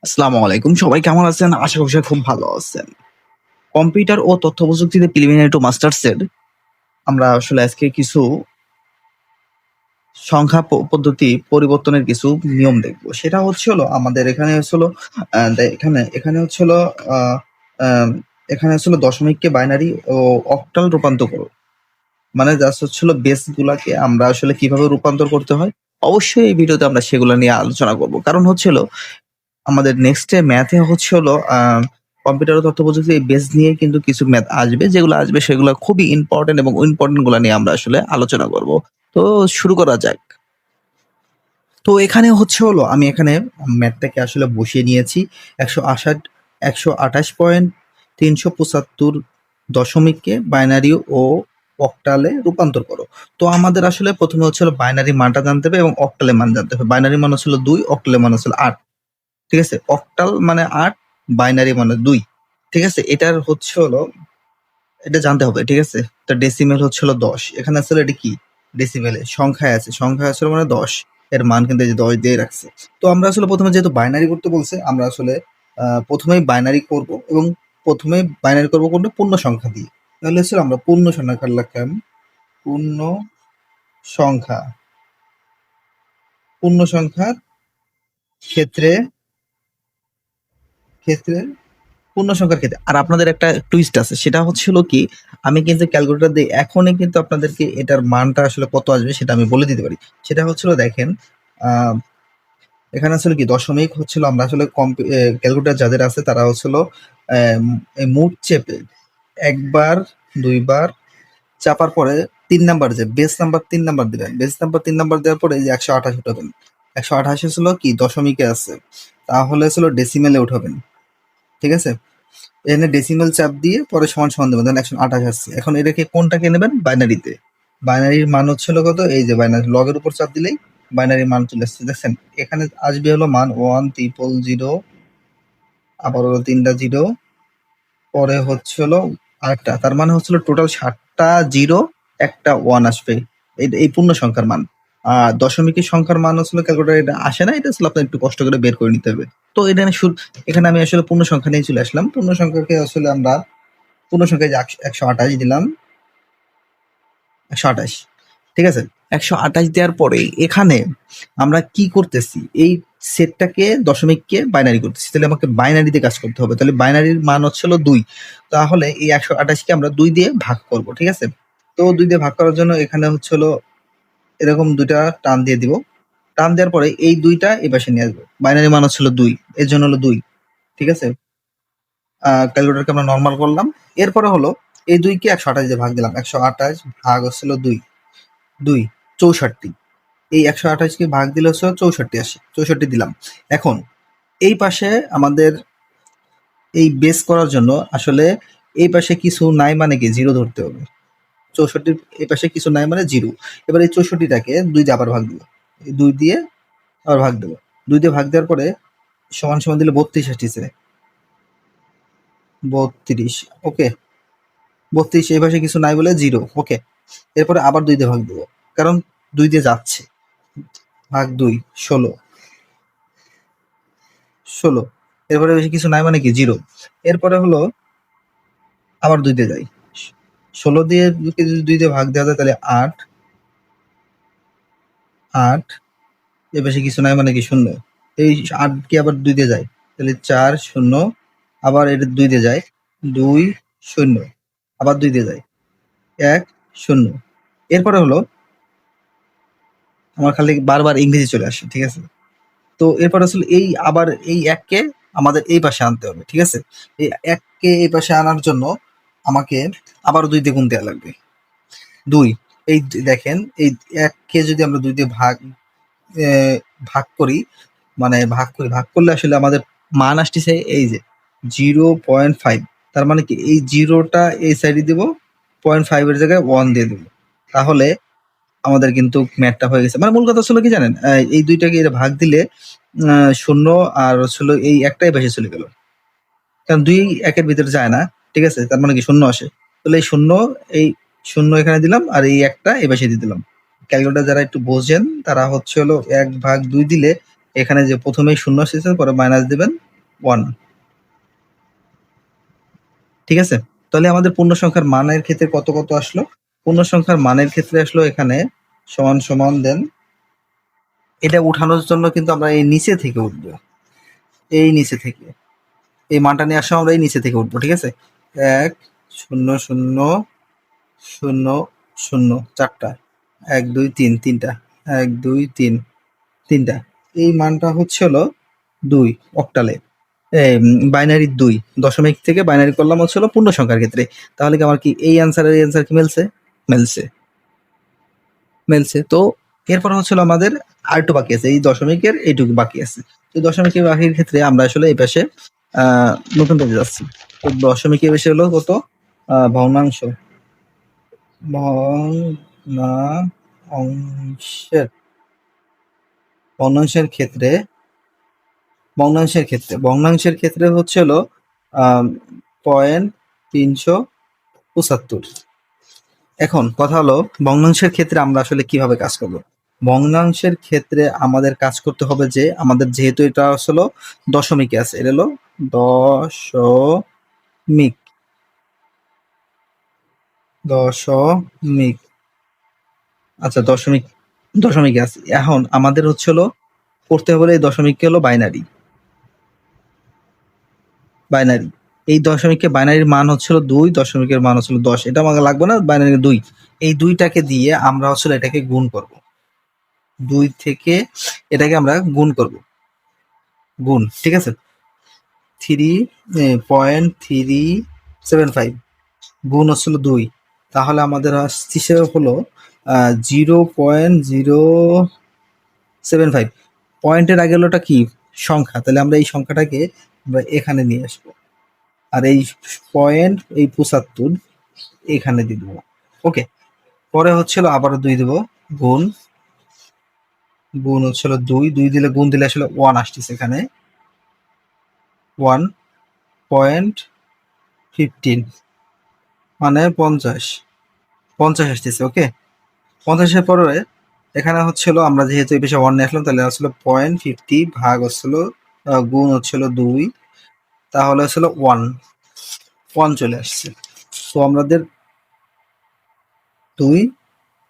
আসসালামু আলাইকুম। সবাই কেমন আছেন? আশা করি সবাই খুব ভালো আছেন। কম্পিউটার ও তথ্য প্রযুক্তিতে প্রিলিমিনারি টু মাস্টার্সের আমরা আসলে আজকে কিছু সংখ্যা পদ্ধতি পরিবর্তনের কিছু নিয়ম দেখব। সেটা হচ্ছে হলো আমাদের এখানে হচ্ছে হলো আ দে এখানে এখানে হচ্ছে হলো আ আম এখানে হচ্ছে হলো দশমিককে বাইনারি ও অক্টাল রূপান্তর করো। মানে জাস্ট হচ্ছে হলো বেস গুলাকে আমরা আসলে কিভাবে রূপান্তর করতে হয়? অবশ্যই এই ভিডিওতে আমরা সেগুলা নিয়ে আলোচনা করব। কারণ হচ্ছে হলো আমাদের নেক্সট এ ম্যাথে হচ্ছে হলো কম্পিউটার ও তথ্য প্রযুক্তি এই বেস নিয়ে কিন্তু কিছু ম্যাথ আসবে। যেগুলো আসবে সেগুলো খুবই ইম্পোর্টেন্ট এবং ইম্পোর্টেন্ট গুলা নিয়ে আমরা আসলে আলোচনা করব। তো শুরু করা যাক। তো এখানে হচ্ছে হলো আমি এখানে ম্যাথটাকে আসলে বসিয়ে নিয়েছি। ১৬৮ ১২৮.৩৭৫ দশমিককে বাইনারি ও অক্টালে রূপান্তর করো। তো আমাদের আসলে ১ম এ হচ্ছে হলো বাইনারি মানটা জানতে হবে এবং অক্টালের মান জানতে হবে। বাইনারি মান হচ্ছিল ২, অক্টালের মান হচ্ছিল ৮। ঠিক আছে? অক্টাল মানে ৮, বাইনারি মানে ২। ঠিক আছে? এটার হচ্ছে হলো এটা জানতে হবে। ঠিক আছে? তো ডেসিমেল হচ্ছে হলো ১০। এখানে আসলে এটা কি? ডেসিমেলে সংখ্যায় আছে। সংখ্যায় আছে মানে ১০। এর মান কিন্তু এই যে ১০ দিয়ে রাখছে। তো আমরা আসলে ১ম এ যেহেতু বাইনারি করতে বলছে, আমরা আসলে ১ম এই বাইনারি করব এবং ১ম এই বাইনারি করব কোনটা? পূর্ণ সংখ্যা দিয়ে। তাহলে হচ্ছে আমরা পূর্ণ সংখ্যা লিখলাম। পূর্ণ সংখ্যা। পূর্ণ সংখ্যার ক্ষেত্রে ক্ষেত্রে পূর্ণ সংখ্যার ক্ষেত্রে। আর আপনাদের একটা টুইস্ট আছে। সেটা হচ্ছে হলো কি, আমি কিন্তু ক্যালকুলেটর দিয়ে এখনই কিন্তু আপনাদেরকে এটার মানটা আসলে কত আসবে সেটা আমি বলে দিতে পারি। সেটা হচ্ছে হলো দেখেন, আ এখানে আসলে কি দশমিক হচ্ছিল আমরা আসলে ক্যালকুলেটর যাদের আছে তারা হচ্ছে হলো এই মুভ চেপে ১ বার, ২ বার চাপার পরে ৩ নাম্বার যে বেস নাম্বার ৩ নাম্বার দিবেন। বেস নাম্বার ৩ নাম্বার দেওয়ার পরে এই যে ১২৮ উঠাবেন। ১২৮ হলো কি দশমিকে আছে। তাহলে হলো ডেসিমেলে উঠাবেন। ঠিক আছে? এখানে ডেসিমাল চাপ দিয়ে পরে সমান সমান দেবেন। ধরেন ১২৮ আসছে। এখন এটাকে কোনটাকে নেবেন? বাইনারিতে। বাইনারির মান হচ্ছে হলো কত? এই যে বাইনারি লগের উপর চাপ দিলেই বাইনারির মান চলে আসছে। দেখছেন? এখানে আসবে হলো মান 1,000 আবার হলো ৩ টা 0 পরে হচ্ছে হলো আরেকটা। তার মানে হচ্ছে হলো টোটাল ৭ টা 0 একটা 1 আসবে। এই পূর্ণ সংখ্যার মান। আর দশমিকের সংখ্যার মান হচ্ছে হলো ক্যালকুলেটরে এটা আসে না। এটা আসলে আপনার একটু কষ্ট করে বের করে নিতে হবে। তো এটা এখানে আমি আসলে পূর্ণ সংখ্যা নিয়ে চলে আসলাম। পূর্ণ সংখ্যাকে আসলে আমরা পূর্ণ সংখ্যায় যে ১২৮ দিলাম। ১২৮। ঠিক আছে? ১২৮ দেওয়ার পরে এখানে আমরা কি করতেছি? এই সেটটাকে দশমিককে বাইনারি করতেছি। তাহলে আমাকে বাইনারিতে কাজ করতে হবে। তাহলে বাইনারির মান হচ্ছে হলো ২। তাহলে এই ১২৮ কে আমরা ২ দিয়ে ভাগ করব। ঠিক আছে? তো ২ দিয়ে ভাগ করার জন্য এখানে হচ্ছে হলো এরকম ২ টা টান দিয়ে দিব। টান দেওয়ার পরে এই ২ টা এপাশে নিয়ে আসবো। বাইনারি মান হচ্ছে হলো ২। এর জন্য হলো ২। ঠিক আছে? ক্যালকুলেটরকে আমরা নরমাল করলাম। এরপরে হলো এই ২ কে ১২৮ দিয়ে ভাগ দিলাম। ১২৮ ভাগ হচ্ছিল ২। ২ ৬৪। এই ১২৮ কে ভাগ দিলে হচ্ছে ৬৪ আসে। ৬৪ দিলাম। এখন এই পাশে আমাদের এই বেস করার জন্য আসলে এই পাশে কিছু নাই মানে কি 0 ধরতে হবে। ৬৪ এই পাশে কিছু নাই মানে 0। এবার এই ৬৪ টাকে ২ দিয়ে আবার ভাগ দিব। এই ২ দিয়ে আবার ভাগ দেব। ২ দিয়ে ভাগ দেওয়ার পরে সমান, সমান দিলে ৩২ আসতেছে। ৩২ ওকে। ৩২ এই পাশে কিছু নাই বলে 0 ওকে। এরপরে আবার ২ দিয়ে ভাগ দেব। কারণ ২ দিয়ে যাচ্ছে। ভাগ ২ ১৬। ১৬ এরপরে বেশি কিছু নাই মানে কি 0। এরপরে হলো আবার ২ দিয়ে যাই। ১৬ দিয়ে কে যদি ২ দিয়ে ভাগ দেওয়া যায় তাহলে ৮, ৮ এর বেশি কিছু নাই মানে কি ০। এই ৮ কে আবার ২ দিয়ে যায়। তাহলে ৪ ০ আবার এটা ২ দিয়ে যায়। ২ ০ আবার ২ দিয়ে যায়। ১ ০ এরপরে হলো আমার খালি বারবার ইংরেজি চলে আসে। ঠিক আছে? তো এরপর আসলে এই আবার এই ১ কে আমাদের এই পাশে আনতে হবে। ঠিক আছে? এই ১ কে এই পাশে আনার জন্য আমাকে আবারও ২ দিয়ে গুণ দেয়া লাগবে। ২ এই দেখেন এই ১ কে যদি আমরা ২ দিয়ে এ ভাগ করি, মানে ভাগ করলে আসলে আমাদের মান আসতেছে এই যে 0.5 তার মানে কি এই 0 টা এই সাইডে দিব, 0.5 এর জায়গায় 1 দিয়ে দিব। তাহলে আমাদের কিন্তু ম্যাথটা হয়ে গেছে। মানে মূল কথা হলো কি জানেন? এই ২ টাকে এটা ভাগ দিলে ০ আর হলো এই ১ টাই পাশে চলে গেল। কারণ ২ ১ এর ভিতরে যায় না। ঠিক আছে? তার মানে কি ০ আসে। তাহলে এই ০ এখানে দিলাম আর এই ১ টা এই পাশে দিয়ে দিলাম। ক্যালকুলেটর যারা একটু বোঝেন তারা হচ্ছে হলো ১/২ দিলে এখানে যে ১ম এই ০ এসেছে পরে মাইনাস দিবেন। 1। ঠিক আছে? তাহলে আমাদের পূর্ণ সংখ্যার মানের ক্ষেত্রে কত কত আসলো? পূর্ণ সংখ্যার মানের ক্ষেত্রে আসলো এখানে সমান সমান দেন, এটা উঠানোর জন্য কিন্তু আমরা এই নিচে থেকে উঠবো, এই নিচে থেকে এই মানটা নিয়ে আসলে আমরা এই নিচে থেকে উঠবো। ঠিক আছে, 1 0 0 0 0 চারটা, 1 2 3 তিনটা, 1 2 3 তিনটা, এই মানটা হচ্ছে হলো 2 অক্টালে, বাইনারি 2 দশমিক থেকে বাইনারি করলাম হচ্ছে হলো পূর্ণ সংখ্যার ক্ষেত্রে। তাহলে কি আমার কি এই অ্যান্সার এই অ্যান্সার কি মিলছে? মিলছে, মিলছে। তো এরপর হচ্ছিল আমাদের আরেকটু বাকি আছে, এই দশমিকের এইটুকু বাকি আছে। তো দশমিকের বাকির ক্ষেত্রে আমরা আসলে এই পাশে নতুন পেজে যাচ্ছি। তো দশমিকের বেশি হলো কত? ভগ্নাংশ, ভগ্নাংশের ভগ্নাংশের ক্ষেত্রে ভগ্নাংশের ক্ষেত্রে হচ্ছে হলো 0.375। এখন কথা হলো ভগ্নাংশের ক্ষেত্রে আমরা আসলে কিভাবে কাজ করব? ভগ্নাংশের ক্ষেত্রে আমাদের কাজ করতে হবে যে আমাদের যেহেতু এটা আসলে দশমিকে আছে, এটা হলো দশমিক, দশমিক, আচ্ছা দশমিক, দশমিকে আছে। এখন আমাদের হচ্ছে হলো করতে হবে এই দশমিককে হলো বাইনারি, বাইনারি। এই দশমিককে বাইনারির মান হচ্ছিল 2, দশমিকের মান হচ্ছিল 10। এটা আমাকে লাগবে না, বাইনারি 2। এই 2টাকে দিয়ে আমরা হচ্ছে এটাকে গুণ করব। 2 থেকে এটাকে আমরা গুণ করব, গুণ। ঠিক আছে, 3.375 গুণ হচ্ছিল 2, তাহলে আমাদের হিসেবে হলো 0.075। পয়েন্টের আগে হলোটা কি? সংখ্যা। তাহলে আমরা এই সংখ্যাটাকে আমরা এখানে নিয়ে আসবো, আর এই পয়েন্ট এই 75 এখানে দিয়ে দেবো। ওকে, পরে হচ্ছিল আবারও 2 দেবো, গুণ, গুণ হচ্ছিল 2, 2 দিলে গুণ দিলে আসলে 1 আসতেছে এখানে, 1.15 মানে 50, 50 আসতেছে। ওকে, 50-এর পরে এখানে হচ্ছিল আমরা যেহেতু এই পেশে 1 নিয়ে আসলাম, তাহলে আসলে 0.50 ভাগ হচ্ছিল গুণ হচ্ছিল 2, তাহলে হচ্ছিল 1, 1 চলে আসছে। তো আমাদের 2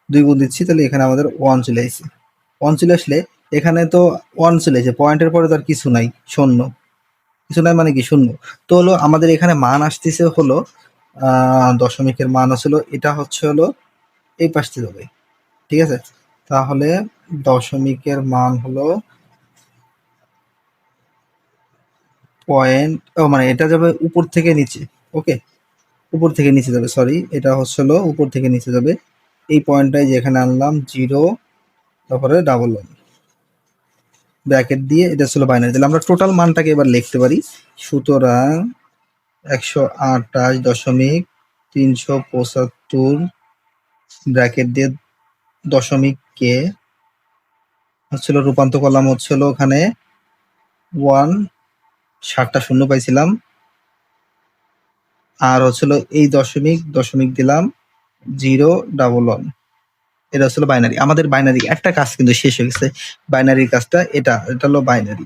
2 গুণ দিচ্ছি, তাহলে এখানে আমাদের 1 চলে আসছে। 1 চলে আসলে এখানে তো 1 চলে আসে, পয়েন্টের পরে তো আর কিছু নাই, শূন্য। কিছু নাই মানে কি? শূন্য। তো হলো আমাদের এখানে মান আসতেছে হলো দশমিকের মান হচ্ছিল, এটা হচ্ছে হলো এই পাশে যাবে। ঠিক আছে, তাহলে দশমিকের মান হলো পয়েন্ট, ও মানে এটা যাবে উপর থেকে নিচে। ওকে, উপর থেকে নিচে যাবে, সরি, এটা হচ্ছে হলো উপর থেকে নিচে যাবে। এই পয়েন্টটাই যেখানে আনলাম 0, তারপরে ডাবল ওয়ান ব্র্যাকেট দিয়ে, এটা ছিল বাইনারি। তাহলে আমরা টোটাল মানটাকে এবার লিখতে পারি। সুতরাং 128.375 ব্র্যাকেট দিয়ে দশমিককে হচ্ছিল রূপান্তর করলাম হচ্ছিল ওখানে 1, 7টা শূন্য পাইছিলাম, আর হচ্ছিল এই দশমিক, দশমিক দিলাম 011, এটা হচ্ছিল বাইনারি। আমাদের বাইনারি একটা কাজ কিন্তু শেষ হয়ে গেছে, বাইনারির কাজটা এটা, এটা হলো বাইনারি।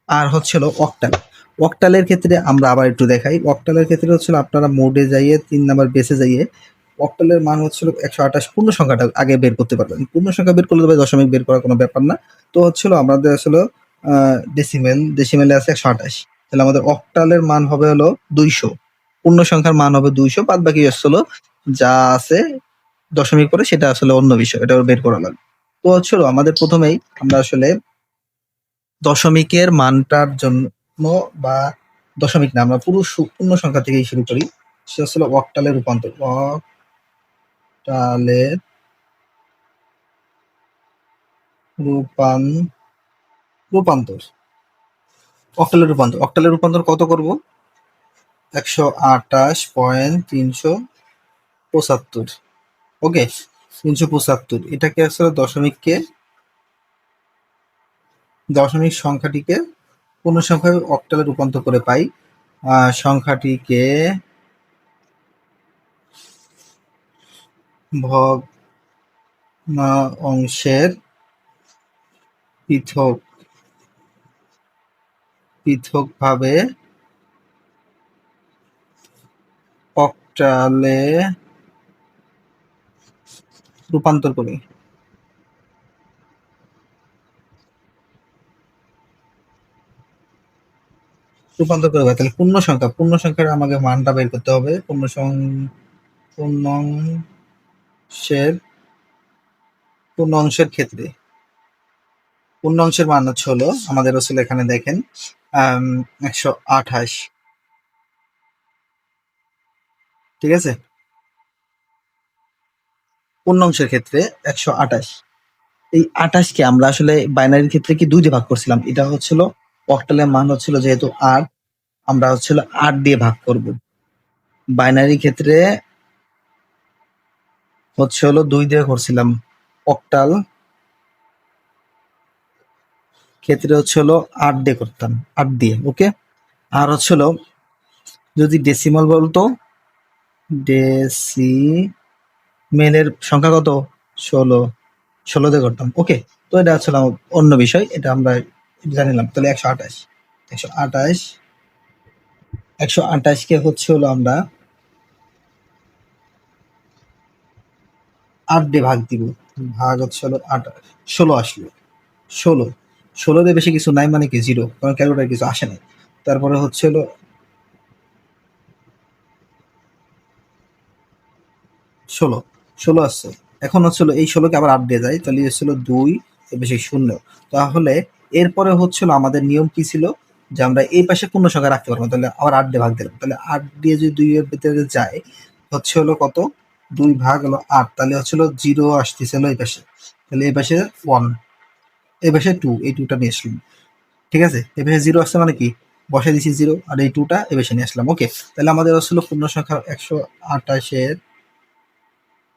আর হচ্ছিল অক্টাল। অক্টালের ক্ষেত্রে আমরা আবার একটু দেখাই। অক্টালের ক্ষেত্রে হচ্ছিল আপনারা মোডে যাইয়ে 3 নাম্বার বেসে যাইয়ে অক্টালের মান হচ্ছিল 128 পূর্ণ সংখ্যাটা আগে বের করতে পারবেন। পূর্ণ সংখ্যা বের করলে তবে দশমিক বের করার কোনো ব্যাপার না। তো হচ্ছিল আমাদের আসলে ডেসিমেল, ডেসিমেলে আছে 128। তাহলে আমাদের অক্টালের মান হবে হলো 200, পূর্ণ সংখ্যার মান হবে 200, বাদ বাকি হচ্ছিল যা আছে দশমিক পরে সেটা আসলে অন্য বিষয়, এটা বের করা লাগবে। তো হচ্ছিল আমাদের প্রথমেই আমরা আসলে দশমিকের মানটার জন্য, বা দশমিক না, আমরা পুরো পূর্ণ সংখ্যা থেকেই শুরু করি। সেটা হচ্ছে অক্টালে রূপান্তর, অক্টালের রূপান্তর, অক্টালের রূপান্তর। অক্টালের রূপান্তর কত করব? 128.375। ওকে, 375 এটাকে আসলে দশমিককে, দশমিক সংখ্যাটিকে পূর্ণ সংখ্যায় অক্টালে রূপান্তর করে পাই। সংখ্যাটিকে ভগ্নাংশের পৃথক পৃথকভাবে অক্টালে রূপান্তর করি। তাহলে পূর্ণ সংখ্যার আমাকে মানটা বের করতে হবে। পূর্ণ অংশের ক্ষেত্রে পূর্ণ অংশের মান হলো আমাদের এখানে দেখেন 128, ঠিক আছে। পূর্ণ অংশের ক্ষেত্রে 128, এই 28কে আমরা আসলে বাইনারির ক্ষেত্রে কি 2 দিয়ে ভাগ করছিলাম। এটা হচ্ছিল অক্টালের মান হচ্ছিল যেহেতু 8, আমরা 8 দিয়ে ভাগ করব। বাইনারি ক্ষেত্রে হলো 2 দিয়ে করছিলাম, অক্টাল ক্ষেত্রে হলো 8 দিয়ে করতাম, 8 দিয়ে। ওকে, আর যদি ডেসিমাল বলতো, ডেসিমেলের সংখ্যা কত? 16 দিয়ে করতাম। ওকে, তো এটা আমার অন্য বিষয়, এটা আমরা জানিলাম। তাহলে 128 কে আমরা 8 দিয়ে ভাগ দিব। ভাগ হলো 16 আসলো। 16 দিয়ে বেশি কিছু নাই, মানে কি 0, কারণ ক্যালকুলেটার কিছু আসে নাই। তারপরে হলো 16 আসছে। এখন এই 16কে আবার 8 দিয়ে যায়, তাহলে 2 বেশি 0। তাহলে এরপরে আমাদের নিয়ম কি ছিল, যে আমরা এই পাশে পূর্ণ সংখ্যা রাখতে পারবো। তাহলে আবার 8 দিয়ে ভাগ দিলাম, তাহলে 8 দিয়ে যদি 2 এর ভিতরে যায় কত? 2 ভাগ হলো 8, তাহলে 0 আসতেছিল এই পাশে। তাহলে এই পাশে 1, এই পাশে 2, এই 2টা নিয়ে আসলাম, ঠিক আছে। এই পাশে 0 আসছে, মানে কি বসাই দিছি 0, আর এই 2টা এই পাশে নিয়ে আসলাম। ওকে, তাহলে আমাদের পূর্ণ সংখ্যা 128 এর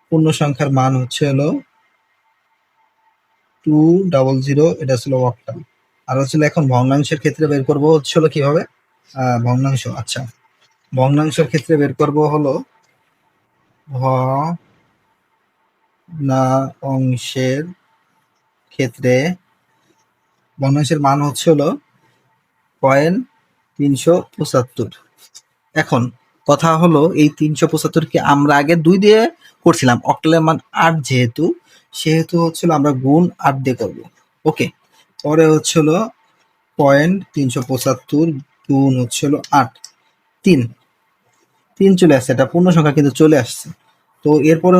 পূর্ণ সংখ্যার মান হলো 200, এটা অক্টাল। আর এখন ভগ্নাংশের ক্ষেত্রে বের করবো কিভাবে? ভগ্নাংশ, আচ্ছা, ভগ্নাংশের ক্ষেত্রে বের করব হলো ভগ্নাংশের ক্ষেত্রে ভগ্নাংশের মান হলো 0.375। এখন কথা হলো, এই 375 কে আমরা আগে 2 দিয়ে করছিলাম, অক্টালের মান 8 সেহেতু আমরা গুণ 8 দিয়ে করব। ওকে, পরে 0.375 গুণ 8, 3 চলে আসছে, এটা পূর্ণ সংখ্যা কিন্তু চলে আসছে। তো এরপরে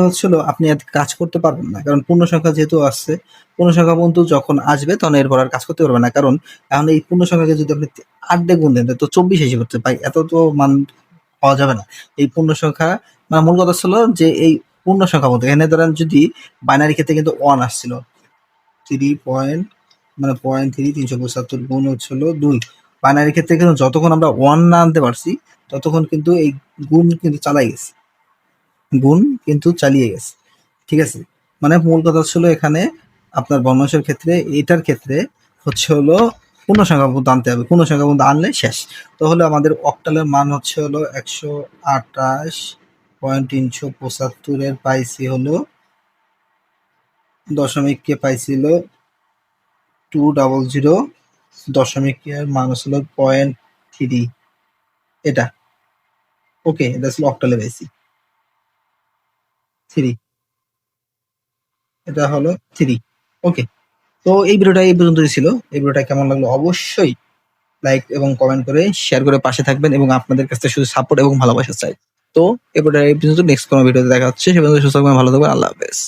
আপনি আর কাজ করতে পারবেন না, কারণ পূর্ণ সংখ্যা যেহেতু আসছে, পূর্ণ সংখ্যা পর্যন্ত যখন আসবে তখন এরপর আর কাজ করতে পারবেন না, কারণ এখন এই পূর্ণ সংখ্যাকে যদি আপনি 8 দিয়ে গুণ দেন তো 24 হিসেবে করতে পাই, এত তো মান পাওয়া যাবে না। এই পূর্ণ সংখ্যা মানে মূল কথা ছিল যে এই পূর্ণ সংখ্যা বলতে এখানে ধরেন যদি বাইনারি ক্ষেত্রে কিন্তু 1 আসছিল, 0.375 গুণ 2। বাইনারি ক্ষেত্রে কিন্তু যতক্ষণ আমরা 1 না আনতে পারছি ততক্ষণ কিন্তু এই গুণ কিন্তু চালিয়ে গেছে, ঠিক আছে। মানে মূল কথা এখানে আপনার ভগ্নাংশের ক্ষেত্রে, এটার ক্ষেত্রে পূর্ণ সংখ্যা পর্যন্ত আনতে হবে, পূর্ণ সংখ্যা পর্যন্ত আনলে শেষ। তাহলে আমাদের অক্টালের মান 128.375 এর পাইছি দশমিক কে পাইছিল 200, দশমিক এর মান 0.3, এটা। ওকে, এটা অক্টালে পাইছি 3, এটা 3। ওকে, তো এই ভিডিওটা এই পর্যন্তই ছিল। এই ভিডিওটা কেমন লাগলো অবশ্যই লাইক এবং কমেন্ট করে শেয়ার করে পাশে থাকবেন, এবং আপনাদের কাছ থেকে শুধু সাপোর্ট এবং ভালোবাসা চাই। তো এই পর্যন্ত নেক্সট কোনো ভিডিওতে দেখা হচ্ছে, সে পর্যন্ত সুস্থ থাকবেন, ভালো থাকবেন, আল্লাহ হাফেজ।